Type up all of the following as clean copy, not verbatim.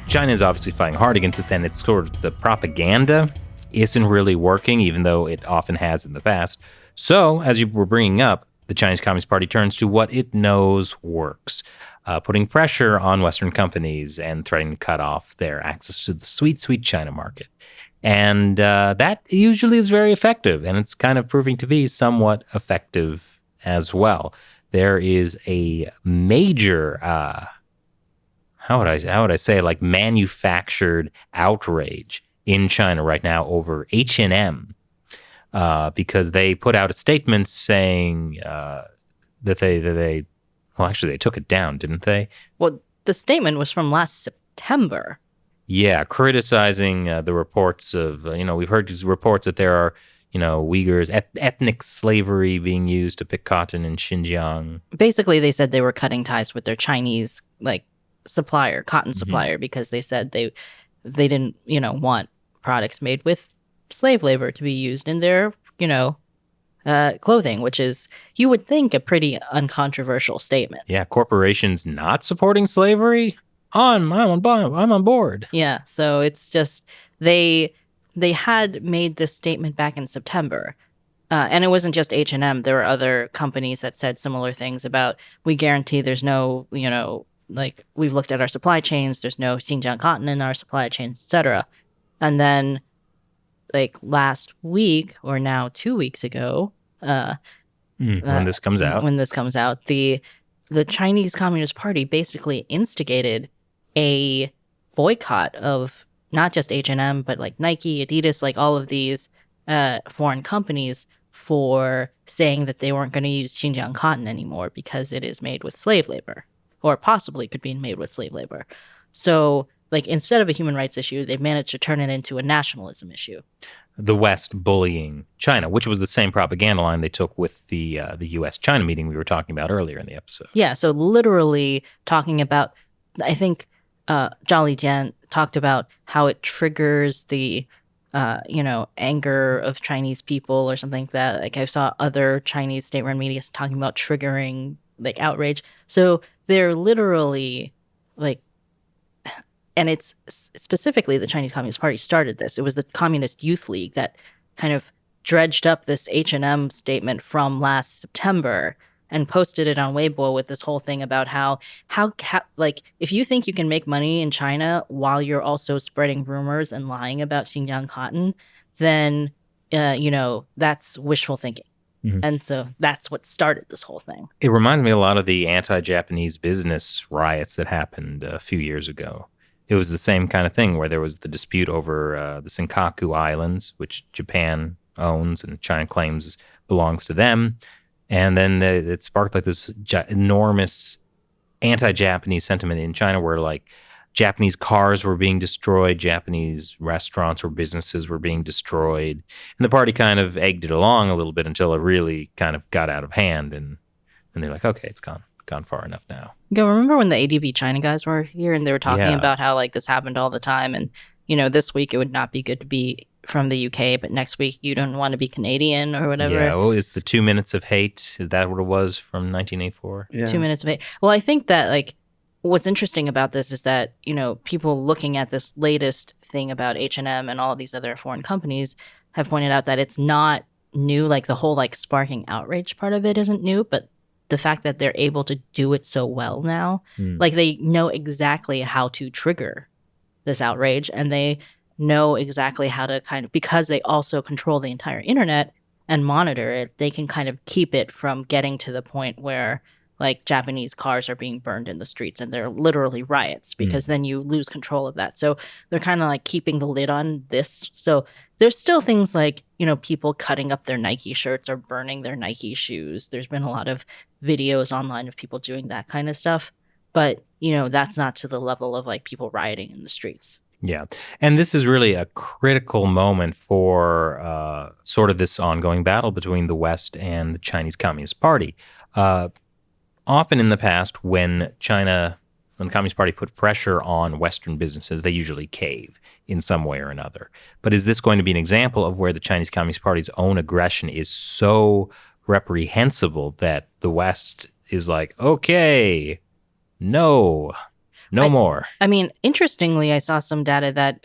China is obviously fighting hard against it, and it's sort of the propaganda isn't really working, even though it often has in the past. So, as you were bringing up, the Chinese Communist Party turns to what it knows works, putting pressure on Western companies and threatening to cut off their access to the sweet, sweet China market. And that usually is very effective, and it's kind of proving to be somewhat effective as well. There is a major, how would I say, like manufactured outrage in China right now over H&M, because they put out a statement saying that they actually they took it down, didn't they? Well, the statement was from last September. Yeah, criticizing the reports of, we've heard these reports that there are, Uyghurs, ethnic slavery being used to pick cotton in Xinjiang. Basically, they said they were cutting ties with their Chinese, supplier, cotton supplier, because they said they didn't, want products made with slave labor to be used in their, clothing, which is, you would think, a pretty uncontroversial statement. Yeah, corporations not supporting slavery? I'm on board. Yeah, so it's just they had made this statement back in September, and it wasn't just H&M. There were other companies that said similar things about, we guarantee there's no, we've looked at our supply chains, there's no Xinjiang cotton in our supply chains, etc. And then, last week, or now 2 weeks ago, when this comes out, the Chinese Communist Party basically instigated a boycott of not just H&M, but Nike, Adidas, all of these foreign companies, for saying that they weren't going to use Xinjiang cotton anymore because it is made with slave labor, or possibly could be made with slave labor. So, instead of a human rights issue, they've managed to turn it into a nationalism issue. The West bullying China, which was the same propaganda line they took with the U.S.-China meeting we were talking about earlier in the episode. Yeah, so literally talking about, I think Zhao Lijian talked about how it triggers the, anger of Chinese people or something like that. I saw other Chinese state-run media talking about triggering, outrage. So they're literally, and it's specifically the Chinese Communist Party started this. It was the Communist Youth League that kind of dredged up this H&M statement from last September and posted it on Weibo with this whole thing about how if you think you can make money in China while you're also spreading rumors and lying about Xinjiang cotton, then, that's wishful thinking. Mm-hmm. And so that's what started this whole thing. It reminds me a lot of the anti-Japanese business riots that happened a few years ago. It was the same kind of thing where there was the dispute over the Senkaku Islands, which Japan owns and China claims belongs to them. And then it sparked this enormous anti-Japanese sentiment in China where Japanese cars were being destroyed, Japanese restaurants or businesses were being destroyed. And the party kind of egged it along a little bit until it really kind of got out of hand. And they're like, okay, it's gone far enough now. Go, remember when the ADV China guys were here and they were talking about how this happened all the time, and this week it would not be good to be from the UK, but next week you don't want to be Canadian or whatever. Yeah, well, it's the 2 minutes of hate. Is that what it was from 1984? Yeah. 2 minutes of hate. Well, I think that what's interesting about this is that people looking at this latest thing about H&M and all of these other foreign companies have pointed out that it's not new. The whole sparking outrage part of it isn't new, but the fact that they're able to do it so well now, they know exactly how to trigger this outrage, and they know exactly how to because they also control the entire internet and monitor it, they can kind of keep it from getting to the point where Japanese cars are being burned in the streets and they're literally riots, because then you lose control of that. So they're kind of keeping the lid on this. So there's still things people cutting up their Nike shirts or burning their Nike shoes. There's been a lot of videos online of people doing that kind of stuff. But, that's not to the level of people rioting in the streets. Yeah. And this is really a critical moment for sort of this ongoing battle between the West and the Chinese Communist Party. Often in the past, when the Communist Party put pressure on Western businesses, they usually cave in some way or another. But is this going to be an example of where the Chinese Communist Party's own aggression is so reprehensible that the West is okay, no? No more. I mean, interestingly, I saw some data that,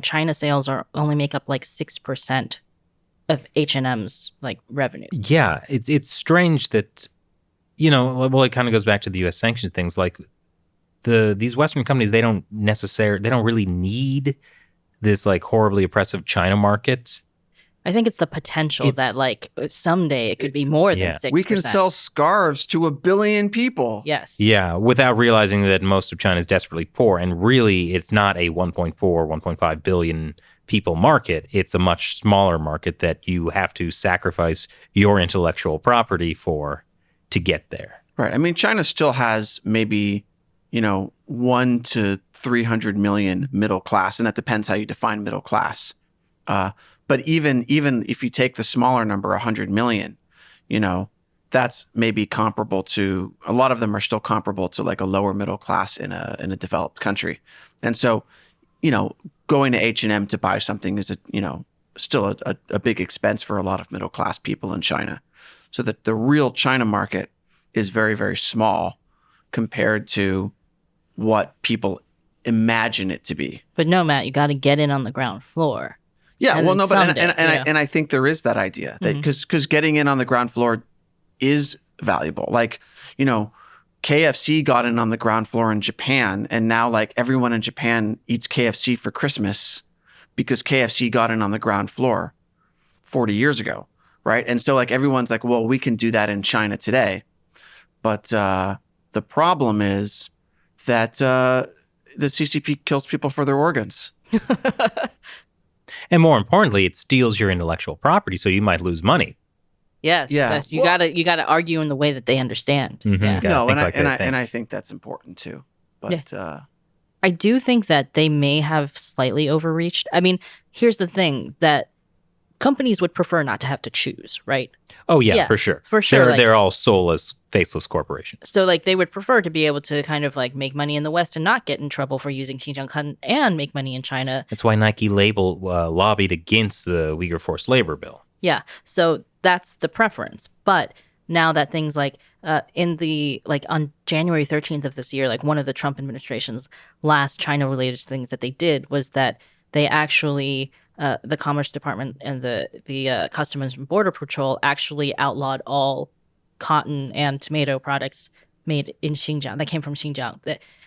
China sales only make up like 6% of H&M's like revenue. Yeah, it's strange that, well, it kind of goes back to the U.S. sanctions things. Like these Western companies, they don't really need this like horribly oppressive China market. I think it's the potential that like someday it could be more than 6%. We can sell scarves to 1 billion people. Yes. Yeah, without realizing that most of China is desperately poor. And really, it's not a 1.4, 1.5 billion people market. It's a much smaller market that you have to sacrifice your intellectual property for to get there. Right. I mean, China still has maybe, 1 to 300 million middle class, and that depends how you define middle class. But even if you take the smaller number, 100 million, that's maybe comparable to, a lot of them are still comparable to like a lower middle class in a developed country. And so, going to H&M to buy something is still a big expense for a lot of middle class people in China. So that the real China market is very, very small compared to what people imagine it to be. But no, Matt, you got to get in on the ground floor. Yeah, and well, no, but someday, I think there is that idea that because getting in on the ground floor is valuable. Like, KFC got in on the ground floor in Japan, and now like everyone in Japan eats KFC for Christmas because KFC got in on the ground floor 40 years ago, right? And so like everyone's like, well, we can do that in China today, but the problem is that the CCP kills people for their organs. And more importantly, it steals your intellectual property, so you might lose money. Yes. Yeah. Yes. You gotta argue in the way that they understand. Mhm. Yeah. Gotta No, think and I think that's important too. But I do think that they may have slightly overreached. I mean, here's the thing that companies would prefer not to have to choose, right? Oh, yeah, Yeah, for sure. for sure, They're all soulless, faceless corporations. So like they would prefer to be able to kind of like make money in the West and not get in trouble for using Xinjiang cotton and make money in China. That's why Nike lobbied against the Uyghur forced labor bill. Yeah. So that's the preference. But now that things like on January 13th of this year, like one of the Trump administration's last China related things that they did was that they actually the Commerce Department and the Customs and Border Patrol actually outlawed all cotton and tomato products made in Xinjiang that came from Xinjiang.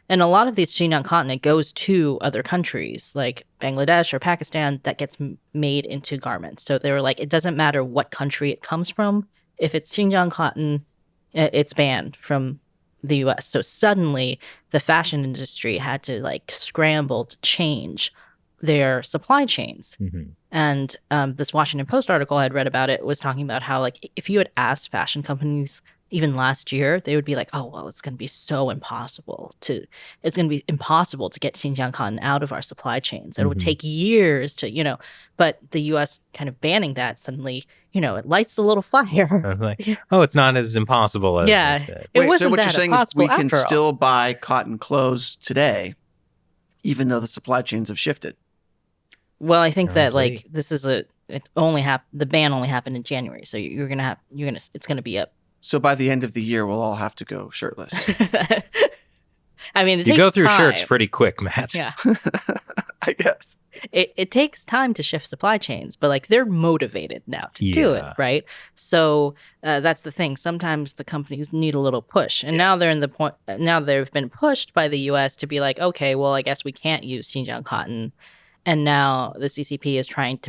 And a lot of these Xinjiang cotton, it goes to other countries like Bangladesh or Pakistan that gets made into garments. So they were like, it doesn't matter what country it comes from. If it's Xinjiang cotton, it's banned from the U.S. So suddenly the fashion industry had to like scramble to change their supply chains. Mm-hmm. And this Washington Post article I had read about it was talking about how like if you had asked fashion companies even last year, they would be like, oh, well, it's going to be impossible to get Xinjiang cotton out of our supply chains. It would take years to, but the U.S. kind of banning that suddenly, it lights a little fire. I was like, oh, it's not as impossible as I said. It wait, wasn't so what that you're saying is impossible we can after all. still buy cotton clothes today, even though the supply chains have shifted. Well, I think that Apparently. like this is the ban only happened in January, so it's gonna be up. So by the end of the year, we'll all have to go shirtless. I mean, it You takes go through time. shirts pretty quick, Matt. Yeah, I guess. it takes time to shift supply chains, but like they're motivated now to do it, Yeah. right? So that's the thing. Sometimes the companies need a little push, and now they're in the point. Now they've been pushed by the U.S. to be like, okay, well, I guess we can't use Xinjiang cotton, and now the CCP is trying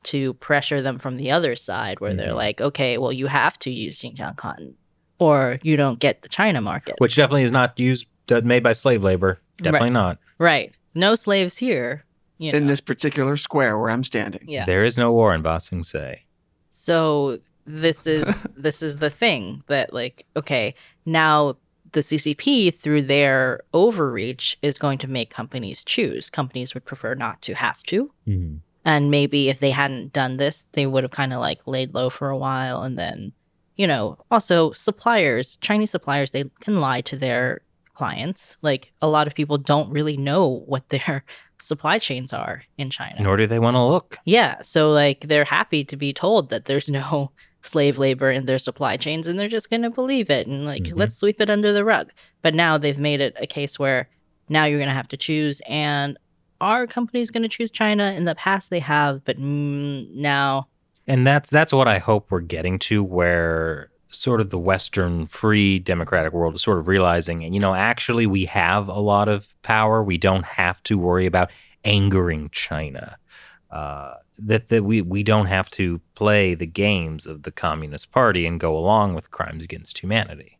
to pressure them from the other side, where they're like, okay, well, you have to use Xinjiang cotton, or you don't get the China market. Which definitely is not made by slave labor. Definitely not. Right. No slaves here. In this particular square where I'm standing. Yeah. There is no war in Ba Sing Se. So this is the thing that like, okay, now the CCP through their overreach is going to make companies choose. Companies would prefer not to have to. Mm-hmm. And maybe if they hadn't done this, they would have kind of like laid low for a while. And then, also Chinese suppliers, they can lie to their clients. Like a lot of people don't really know what their supply chains are in China. Nor do they want to look. Yeah. So like they're happy to be told that there's no slave labor in their supply chains and they're just going to believe it and like, let's sweep it under the rug. But now they've made it a case where now you're going to have to choose. And are companies going to choose China? In the past, they have, but now. And that's what I hope we're getting to, where sort of the Western free democratic world is sort of realizing, actually we have a lot of power. We don't have to worry about angering China. That we don't have to play the games of the Communist Party and go along with crimes against humanity.